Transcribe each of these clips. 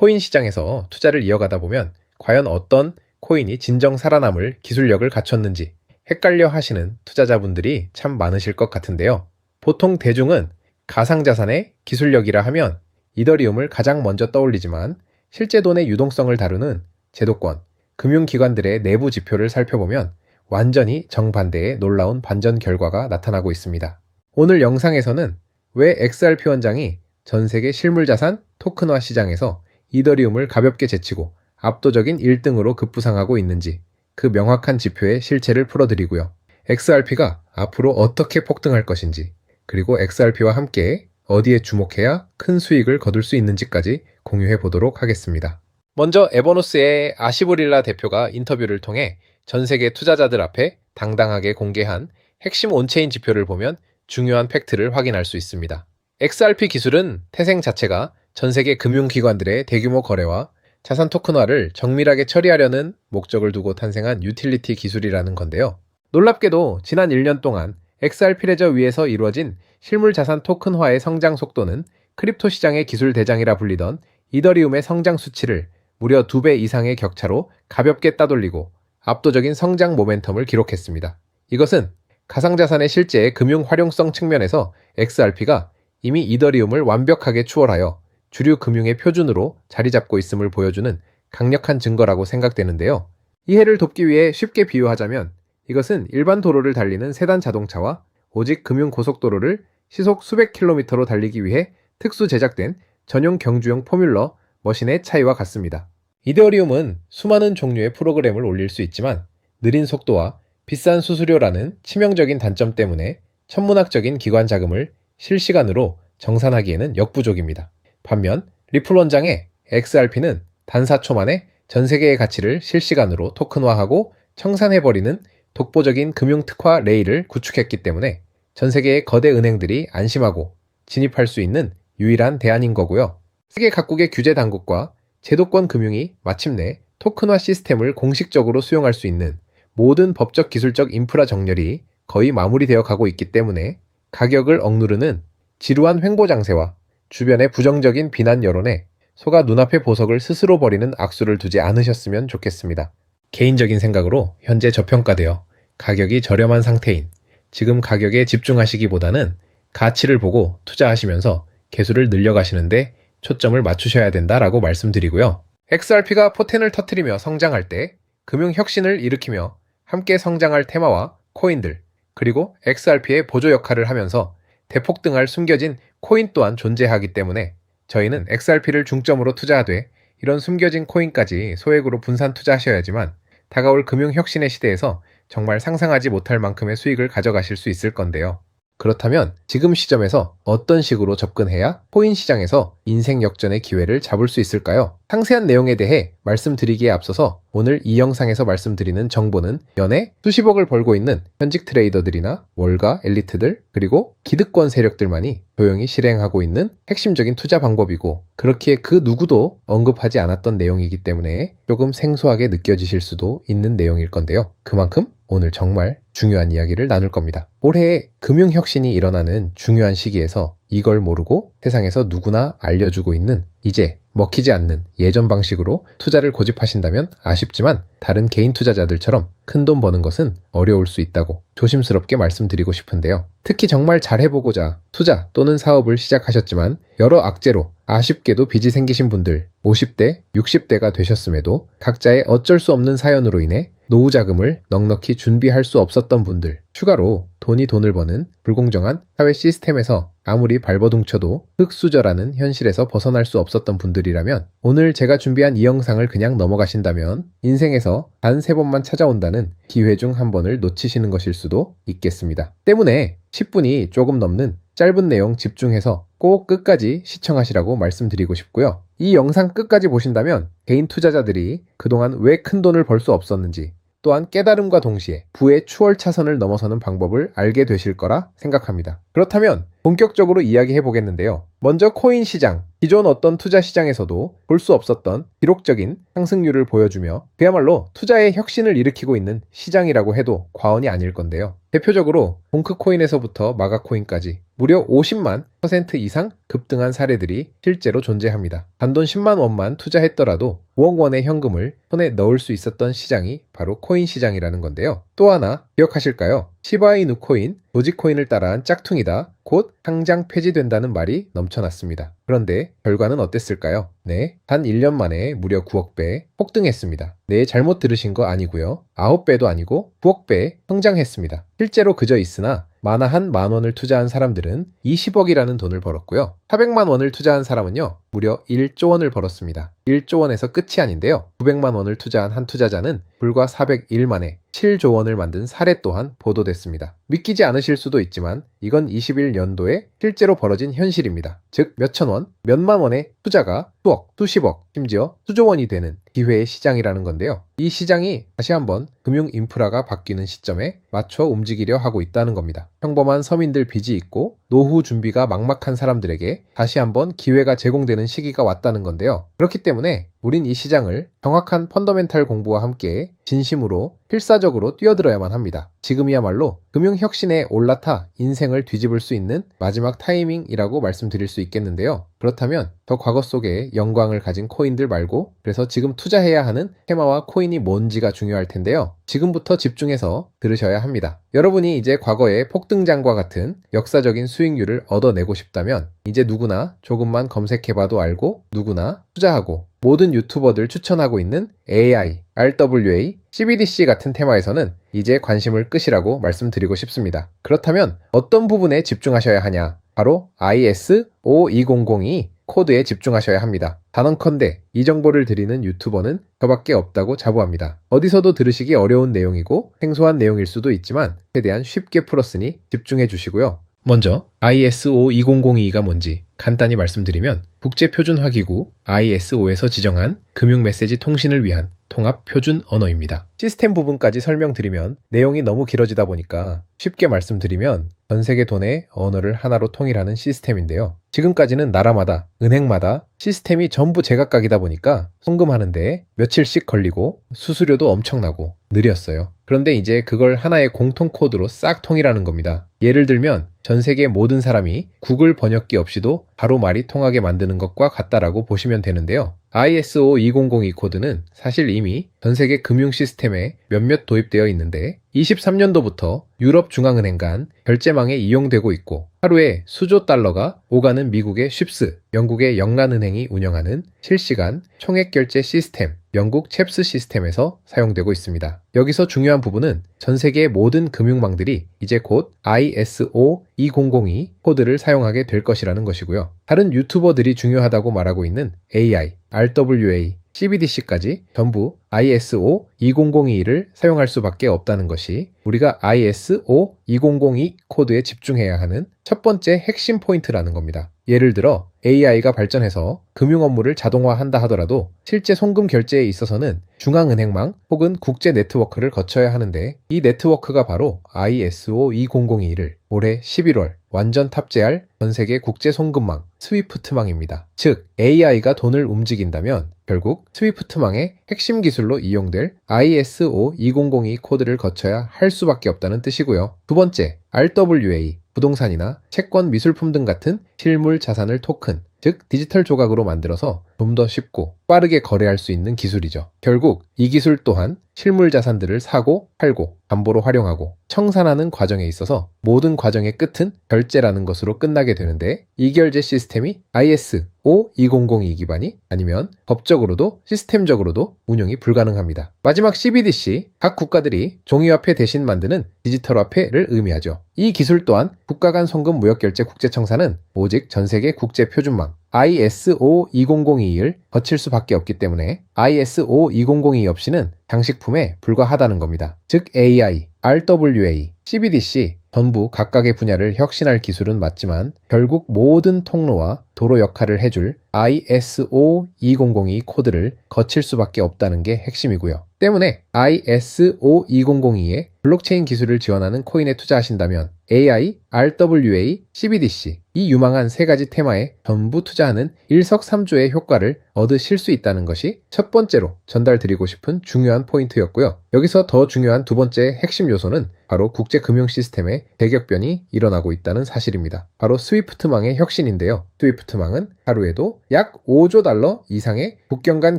코인 시장에서 투자를 이어가다 보면 과연 어떤 코인이 진정 살아남을 기술력을 갖췄는지 헷갈려 하시는 투자자분들이 참 많으실 것 같은데요. 보통 대중은 가상자산의 기술력이라 하면 이더리움을 가장 먼저 떠올리지만 실제 돈의 유동성을 다루는 제도권, 금융기관들의 내부 지표를 살펴보면 완전히 정반대의 놀라운 반전 결과가 나타나고 있습니다. 오늘 영상에서는 왜 XRP 원장이 전 세계 실물자산 토큰화 시장에서 이더리움을 가볍게 제치고 압도적인 1등으로 급부상하고 있는지 그 명확한 지표의 실체를 풀어드리고요. XRP가 앞으로 어떻게 폭등할 것인지, 그리고 XRP와 함께 어디에 주목해야 큰 수익을 거둘 수 있는지까지 공유해 보도록 하겠습니다. 먼저 에버노스의 아시브릴라 대표가 인터뷰를 통해 전 세계 투자자들 앞에 당당하게 공개한 핵심 온체인 지표를 보면 중요한 팩트를 확인할 수 있습니다. XRP 기술은 태생 자체가 전 세계 금융기관들의 대규모 거래와 자산 토큰화를 정밀하게 처리하려는 목적을 두고 탄생한 유틸리티 기술이라는 건데요. 놀랍게도 지난 1년 동안 XRP 레저 위에서 이루어진 실물자산 토큰화의 성장 속도는 크립토 시장의 기술 대장이라 불리던 이더리움의 성장 수치를 무려 2배 이상의 격차로 가볍게 따돌리고 압도적인 성장 모멘텀을 기록했습니다. 이것은 가상자산의 실제 금융 활용성 측면에서 XRP가 이미 이더리움을 완벽하게 추월하여 주류 금융의 표준으로 자리 잡고 있음을 보여주는 강력한 증거라고 생각되는데요. 이해를 돕기 위해 쉽게 비유하자면 이것은 일반 도로를 달리는 세단 자동차와 오직 금융 고속도로를 시속 수백 킬로미터로 달리기 위해 특수 제작된 전용 경주용 포뮬러 머신의 차이와 같습니다. 이더리움은 수많은 종류의 프로그램을 올릴 수 있지만 느린 속도와 비싼 수수료라는 치명적인 단점 때문에 천문학적인 기관 자금을 실시간으로 정산하기에는 역부족입니다. 반면 리플 원장의 XRP는 단 4초 만에 전 세계의 가치를 실시간으로 토큰화하고 청산해버리는 독보적인 금융특화 레일을 구축했기 때문에 전 세계의 거대 은행들이 안심하고 진입할 수 있는 유일한 대안인 거고요. 세계 각국의 규제 당국과 제도권 금융이 마침내 토큰화 시스템을 공식적으로 수용할 수 있는 모든 법적 기술적 인프라 정렬이 거의 마무리되어 가고 있기 때문에 가격을 억누르는 지루한 횡보 장세와 주변의 부정적인 비난 여론에 속아 눈앞의 보석을 스스로 버리는 악수를 두지 않으셨으면 좋겠습니다. 개인적인 생각으로 현재 저평가되어 가격이 저렴한 상태인 지금 가격에 집중하시기보다는 가치를 보고 투자하시면서 개수를 늘려가시는데 초점을 맞추셔야 된다라고 말씀드리고요. XRP가 포텐을 터뜨리며 성장할 때 금융혁신을 일으키며 함께 성장할 테마와 코인들, 그리고 XRP의 보조 역할을 하면서 대폭등할 숨겨진 코인 또한 존재하기 때문에 저희는 XRP를 중점으로 투자하되 이런 숨겨진 코인까지 소액으로 분산 투자하셔야지만 다가올 금융혁신의 시대에서 정말 상상하지 못할 만큼의 수익을 가져가실 수 있을 건데요. 그렇다면 지금 시점에서 어떤 식으로 접근해야 코인 시장에서 인생 역전의 기회를 잡을 수 있을까요? 상세한 내용에 대해 말씀드리기에 앞서서 오늘 이 영상에서 말씀드리는 정보는 연에 수십억을 벌고 있는 현직 트레이더들이나 월가 엘리트들 그리고 기득권 세력들만이 조용히 실행하고 있는 핵심적인 투자 방법이고 그렇기에 그 누구도 언급하지 않았던 내용이기 때문에 조금 생소하게 느껴지실 수도 있는 내용일 건데요. 그만큼 오늘 정말 중요한 이야기를 나눌 겁니다. 올해 금융혁신이 일어나는 중요한 시기에서 이걸 모르고 세상에서 누구나 알려주고 있는 이제 먹히지 않는 예전 방식으로 투자를 고집하신다면 아쉽지만 다른 개인 투자자들처럼 큰돈 버는 것은 어려울 수 있다고 조심스럽게 말씀드리고 싶은데요. 특히 정말 잘해보고자 투자 또는 사업을 시작하셨지만 여러 악재로 아쉽게도 빚이 생기신 분들 50대, 60대가 되셨음에도 각자의 어쩔 수 없는 사연으로 인해 노후 자금을 넉넉히 준비할 수 없었던 분들, 추가로 돈이 돈을 버는 불공정한 사회 시스템에서 아무리 발버둥쳐도 흙수저라는 현실에서 벗어날 수 없었던 분들이라면 오늘 제가 준비한 이 영상을 그냥 넘어가신다면 인생에서 단 3번만 찾아온다는 기회 중 한 번을 놓치시는 것일 수도 있겠습니다. 때문에 10분이 조금 넘는 짧은 내용 집중해서 꼭 끝까지 시청하시라고 말씀드리고 싶고요. 이 영상 끝까지 보신다면 개인 투자자들이 그동안 왜 큰 돈을 벌 수 없었는지 또한 깨달음과 동시에 부의 추월 차선을 넘어서는 방법을 알게 되실 거라 생각합니다. 그렇다면 본격적으로 이야기해 보겠는데요. 먼저 코인 시장, 기존 어떤 투자 시장에서도 볼 수 없었던 기록적인 상승률을 보여주며 그야말로 투자의 혁신을 일으키고 있는 시장이라고 해도 과언이 아닐 건데요. 대표적으로 봉크코인에서부터 마가코인까지 무려 50만 % 이상 급등한 사례들이 실제로 존재합니다. 단돈 10만 원만 투자했더라도 5억 원의 현금을 손에 넣을 수 있었던 시장이 바로 코인 시장이라는 건데요. 또 하나 기억하실까요? 시바이누 코인, 도지코인을 따라한 짝퉁이다. 곧 상장 폐지된다는 말이 넘쳐났습니다. 그런데 결과는 어땠을까요? 네, 단 1년 만에 무려 9억 배 폭등했습니다. 네, 잘못 들으신 거 아니고요. 9배도 아니고 9억 배 성장했습니다. 실제로 그저 있으나 만화 한 만 원을 투자한 사람들은 20억이라는 돈을 벌었고요. 400만 원을 투자한 사람은요, 무려 1조 원을 벌었습니다. 1조 원에서 끝이 아닌데요. 900만 원을 투자한 한 투자자는 불과 401 만에 7조 원을 만든 사례 또한 보도됐습니다. 믿기지 않으실 수도 있지만 이건 21년도에 실제로 벌어진 현실입니다. 즉 몇천 원, 몇만 원의 투자가 수억, 수십억, 심지어 수조 원이 되는 기회의 시장이라는 건데요. 이 시장이 다시 한번 금융 인프라가 바뀌는 시점에 맞춰 움직이려 하고 있다는 겁니다. 평범한 서민들 빚이 있고 노후 준비가 막막한 사람들에게 다시 한번 기회가 제공되는 시기가 왔다는 건데요. 그렇기 때문에 우린 이 시장을 정확한 펀더멘탈 공부와 함께 진심으로 필사적으로 뛰어들어야만 합니다. 지금이야말로 금융혁신에 올라타 인생을 뒤집을 수 있는 마지막 타이밍이라고 말씀드릴 수 있겠는데요. 그렇다면 더 과거 속에 영광을 가진 코인들 말고 그래서 지금 투자해야 하는 테마와 코인이 뭔지가 중요할 텐데요. 지금부터 집중해서 들으셔야 합니다. 여러분이 이제 과거의 폭등장과 같은 역사적인 수익률을 얻어내고 싶다면 이제 누구나 조금만 검색해봐도 알고 누구나 투자하고 모든 유튜버들 추천하고 있는 AI, RWA, CBDC 같은 테마에서는 이제 관심을 끄시라고 말씀드리고 싶습니다. 그렇다면 어떤 부분에 집중하셔야 하냐? 바로 IS5200이 코드에 집중하셔야 합니다. 단언컨대 이 정보를 드리는 유튜버는 저밖에 없다고 자부합니다. 어디서도 들으시기 어려운 내용이고 생소한 내용일 수도 있지만 최대한 쉽게 풀었으니 집중해 주시고요. 먼저 ISO2002가 뭔지 간단히 말씀드리면 국제표준화기구 ISO에서 지정한 금융메시지 통신을 위한 통합표준 언어입니다. 시스템 부분까지 설명드리면 내용이 너무 길어지다 보니까 쉽게 말씀드리면 전 세계 돈의 언어를 하나로 통일하는 시스템인데요. 지금까지는 나라마다, 은행마다 시스템이 전부 제각각이다 보니까 송금하는데 며칠씩 걸리고 수수료도 엄청나고 느렸어요. 그런데 이제 그걸 하나의 공통 코드로 싹 통일하는 겁니다. 예를 들면 전 세계 모든 사람이 구글 번역기 없이도 바로 말이 통하게 만드는 것과 같다라고 보시면 되는데요. ISO2002 코드는 사실 이미 전 세계 금융 시스템에 몇몇 도입되어 있는데 23년도부터 유럽중앙은행 간 결제망에 이용되고 있고 하루에 수조 달러가 오가는 미국의 쉽스, 영국의 영란은행이 운영하는 실시간 총액결제 시스템, 영국 챕스 시스템에서 사용되고 있습니다. 여기서 중요한 부분은 전 세계의 모든 금융망들이 이제 곧 ISO2002 코드를 사용하게 될 것이라는 것이고요. 다른 유튜버들이 중요하다고 말하고 있는 AI, RWA, CBDC까지 전부 ISO2002를 사용할 수밖에 없다는 것이 우리가 ISO2002 코드에 집중해야 하는 첫 번째 핵심 포인트라는 겁니다. 예를 들어 AI가 발전해서 금융 업무를 자동화한다 하더라도 실제 송금 결제에 있어서는 중앙은행망 혹은 국제 네트워크를 거쳐야 하는데 이 네트워크가 바로 ISO2002를 올해 11월 완전 탑재할 전 세계 국제 송금망 스위프트망입니다. 즉 AI가 돈을 움직인다면 결국 스위프트망의 핵심 기술로 이용될 ISO2002 코드를 거쳐야 할 수밖에 없다는 뜻이고요. 두 번째, RWA, 부동산이나 채권, 미술품 등 같은 실물 자산을 토큰, 즉 디지털 조각으로 만들어서 좀 더 쉽고 빠르게 거래할 수 있는 기술이죠. 결국 이 기술 또한 실물 자산들을 사고 팔고 담보로 활용하고 청산하는 과정에 있어서 모든 과정의 끝은 결제라는 것으로 끝나게 되는데 이 결제 시스템이 ISO2002 기반이 아니면 법적으로도 시스템적으로도 운영이 불가능합니다. 마지막 CBDC, 각 국가들이 종이화폐 대신 만드는 디지털화폐를 의미하죠. 이 기술 또한 국가 간 송금 무역결제 국제청사는 오직 전세계 국제표준망 ISO2002를 거칠 수밖에 없기 때문에 ISO2002 없이는 장식품에 불과하다는 겁니다. 즉 AI, RWA, CBDC 전부 각각의 분야를 혁신할 기술은 맞지만 결국 모든 통로와 도로 역할을 해줄 ISO2002 코드를 거칠 수밖에 없다는 게 핵심이고요. 때문에 ISO2002의 블록체인 기술을 지원하는 코인에 투자하신다면 AI, RWA, CBDC 이 유망한 세 가지 테마에 전부 투자하는 일석삼조의 효과를 얻으실 수 있다는 것이 첫 번째로 전달드리고 싶은 중요한 포인트였고요. 여기서 더 중요한 두 번째 핵심 요소는 바로 국제 금융 시스템의 대격변이 일어나고 있다는 사실입니다. 바로 스위프트망의 혁신인데요. 스위프트망은 하루에도 약 5조 달러 이상의 국경 간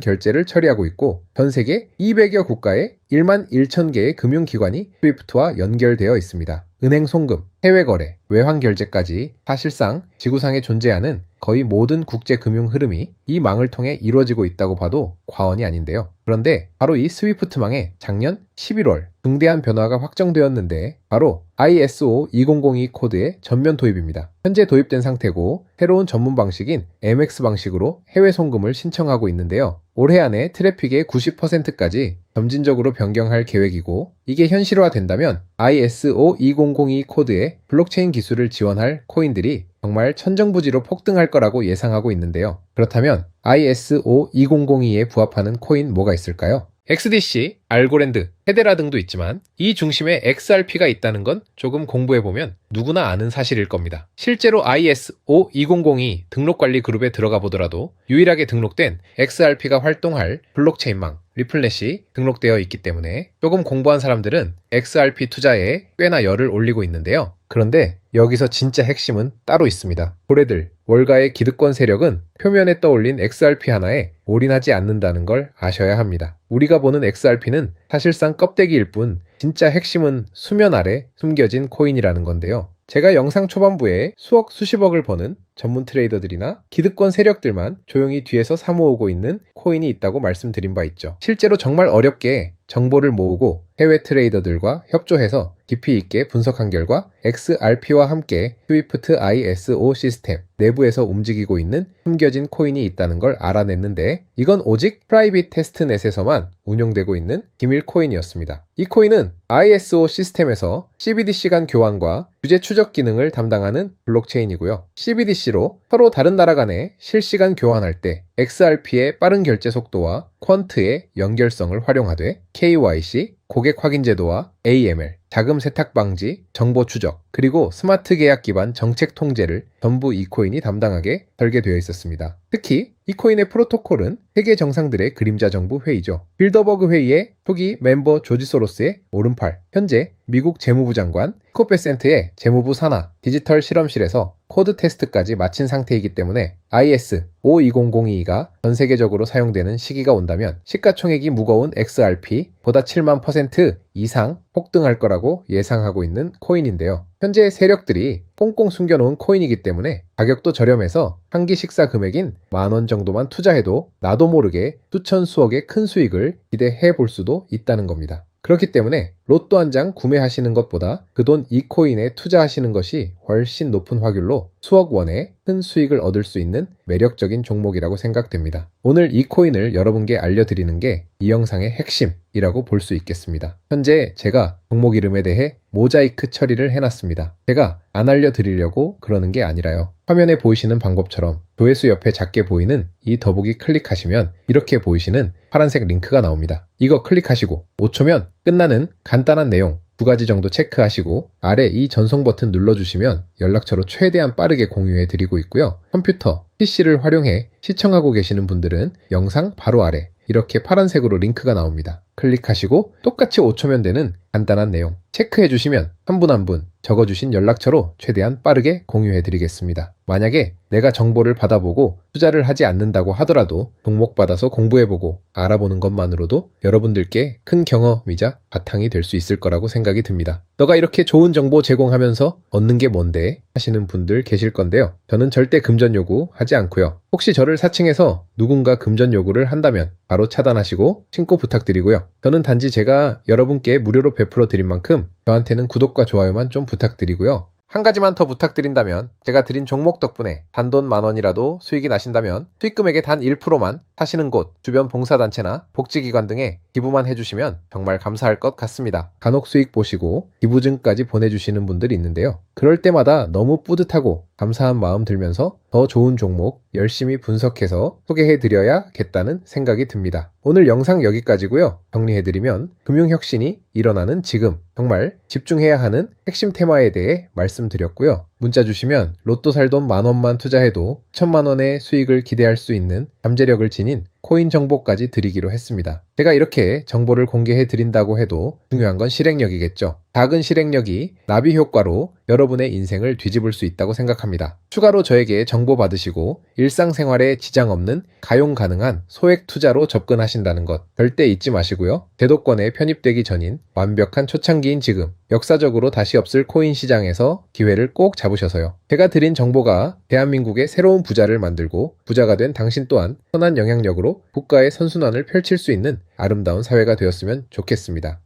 결제를 처리하고 있고 전 세계 200여 국가에 1만 1천 개의 금융기관이 스위프트와 연결되어 있습니다. 은행 송금, 해외 거래, 외환 결제까지 사실상 지구상에 존재하는 거의 모든 국제 금융 흐름이 이 망을 통해 이루어지고 있다고 봐도 과언이 아닌데요. 그런데 바로 이 스위프트망에 작년 11월 중대한 변화가 확정되었는데 바로 ISO 2002 코드의 전면 도입입니다. 현재 도입된 상태고 새로운 전문 방식인 MX 방식으로 해외 송금을 신청하고 있는데요. 올해 안에 트래픽의 90%까지 점진적으로 변경할 계획이고 이게 현실화된다면 ISO 2002 코드의 블록체인 기술을 지원할 코인들이 정말 천정부지로 폭등할 거라고 예상하고 있는데요. 그렇다면 ISO 2002에 부합하는 코인 뭐가 있을까요? XDC, 알고랜드, 헤데라 등도 있지만 이 중심에 XRP가 있다는 건 조금 공부해보면 누구나 아는 사실일 겁니다. 실제로 ISO 2002 등록관리 그룹에 들어가 보더라도 유일하게 등록된 XRP가 활동할 블록체인망 리플렛이 등록되어 있기 때문에 조금 공부한 사람들은 XRP 투자에 꽤나 열을 올리고 있는데요. 그런데 여기서 진짜 핵심은 따로 있습니다. 고래들, 월가의 기득권 세력은 표면에 떠올린 XRP 하나에 올인하지 않는다는 걸 아셔야 합니다. 우리가 보는 XRP는 사실상 껍데기일 뿐 진짜 핵심은 수면 아래 숨겨진 코인이라는 건데요. 제가 영상 초반부에 수억 수십억을 버는 전문 트레이더들이나 기득권 세력들만 조용히 뒤에서 사모으고 있는 코인이 있다고 말씀드린 바 있죠. 실제로 정말 어렵게 정보를 모으고 해외 트레이더들과 협조해서 깊이 있게 분석한 결과 XRP와 함께 스위프트 ISO 시스템 내부에서 움직이고 있는 숨겨진 코인이 있다는 걸 알아냈는데 이건 오직 프라이빗 테스트넷에서만 운용되고 있는 기밀 코인이었습니다. 이 코인은 ISO 시스템에서 CBDC 간 교환과 규제 추적 기능을 담당하는 블록체인이고요. CBDC로 서로 다른 나라 간에 실시간 교환할 때 XRP의 빠른 결제 속도와 퀀트의 연결성을 활용하되 KYC, 고객 확인 제도와 AML, 자금 세탁 방지, 정보 추적, 그리고 스마트 계약 기반 정책 통제를 전부 이 코인이 담당하게 설계되어 있었습니다. 특히 이 코인의 프로토콜은 세계 정상들의 그림자 정부 회의죠. 빌더버그 회의의 초기 멤버 조지 소로스의 오른팔, 현재 미국 재무부 장관 스콧 베센트의 재무부 산하 디지털 실험실에서 코드 테스트까지 마친 상태이기 때문에 ISO 2002가 전 세계적으로 사용되는 시기가 온다면 시가총액이 무거운 XRP 보다 7만 % 이상 폭등할 거라고 예상하고 있는 코인인데요. 현재 세력들이 꽁꽁 숨겨놓은 코인이기 때문에 가격도 저렴해서 한 끼 식사 금액인 10,000원 정도만 투자해도 나도 모르게 수천 수억의 큰 수익을 기대해 볼 수도 있다는 겁니다. 그렇기 때문에 로또 한 장 구매하시는 것보다 그 돈 이 코인에 투자하시는 것이 훨씬 높은 확률로 수억 원의 큰 수익을 얻을 수 있는 매력적인 종목이라고 생각됩니다. 오늘 이 코인을 여러분께 알려드리는 게 이 영상의 핵심이라고 볼 수 있겠습니다. 현재 제가 종목 이름에 대해 모자이크 처리를 해놨습니다. 제가 안 알려드리려고 그러는 게 아니라요. 화면에 보이시는 방법처럼 조회수 옆에 작게 보이는 이 더보기 클릭하시면 이렇게 보이시는 파란색 링크가 나옵니다. 이거 클릭하시고 5초면 끝나는 간단한 내용 2가지 정도 체크하시고 아래 이 전송 버튼 눌러주시면 연락처로 최대한 빠르게 공유해 드리고 있고요. 컴퓨터, PC를 활용해 시청하고 계시는 분들은 영상 바로 아래 이렇게 파란색으로 링크가 나옵니다. 클릭하시고 똑같이 5초면 되는 간단한 내용 체크해 주시면 한 분 한 분 적어주신 연락처로 최대한 빠르게 공유해 드리겠습니다. 만약에 내가 정보를 받아보고 투자를 하지 않는다고 하더라도 종목 받아서 공부해보고 알아보는 것만으로도 여러분들께 큰 경험이자 바탕이 될 수 있을 거라고 생각이 듭니다. 너가 이렇게 좋은 정보 제공하면서 얻는 게 뭔데? 하시는 분들 계실 건데요. 저는 절대 금전 요구 하지 않고요. 혹시 저를 사칭해서 누군가 금전 요구를 한다면 바로 차단하시고 신고 부탁드리고요. 저는 단지 제가 여러분께 무료로 베풀어 드린 만큼 저한테는 구독과 좋아요만 좀 부탁드리고요. 한 가지만 더 부탁드린다면 제가 드린 종목 덕분에 단돈 10,000원이라도 수익이 나신다면 수익금액의 단 1%만 사시는 곳, 주변 봉사단체나 복지기관 등에 기부만 해주시면 정말 감사할 것 같습니다. 간혹 수익 보시고 기부증까지 보내주시는 분들이 있는데요. 그럴 때마다 너무 뿌듯하고 감사한 마음 들면서 더 좋은 종목 열심히 분석해서 소개해드려야겠다는 생각이 듭니다. 오늘 영상 여기까지고요. 정리해드리면 금융혁신이 일어나는 지금 정말 집중해야 하는 핵심 테마에 대해 말씀드렸고요. 문자 주시면 로또 살 돈 10,000원만 투자해도 1,000,000원의 수익을 기대할 수 있는 잠재력을 지닌 코인 정보까지 드리기로 했습니다. 제가 이렇게 정보를 공개해 드린다고 해도 중요한 건 실행력이겠죠. 작은 실행력이 나비 효과로 여러분의 인생을 뒤집을 수 있다고 생각합니다. 추가로 저에게 정보 받으시고 일상생활에 지장 없는 가용 가능한 소액 투자로 접근하신다는 것 절대 잊지 마시고요. 제도권에 편입되기 전인 완벽한 초창기인 지금 역사적으로 다시 없을 코인 시장에서 기회를 꼭 잡으셔서요. 제가 드린 정보가 대한민국의 새로운 부자를 만들고 부자가 된 당신 또한 선한 영향력으로 국가의 선순환을 펼칠 수 있는 아름다운 사회가 되었으면 좋겠습니다.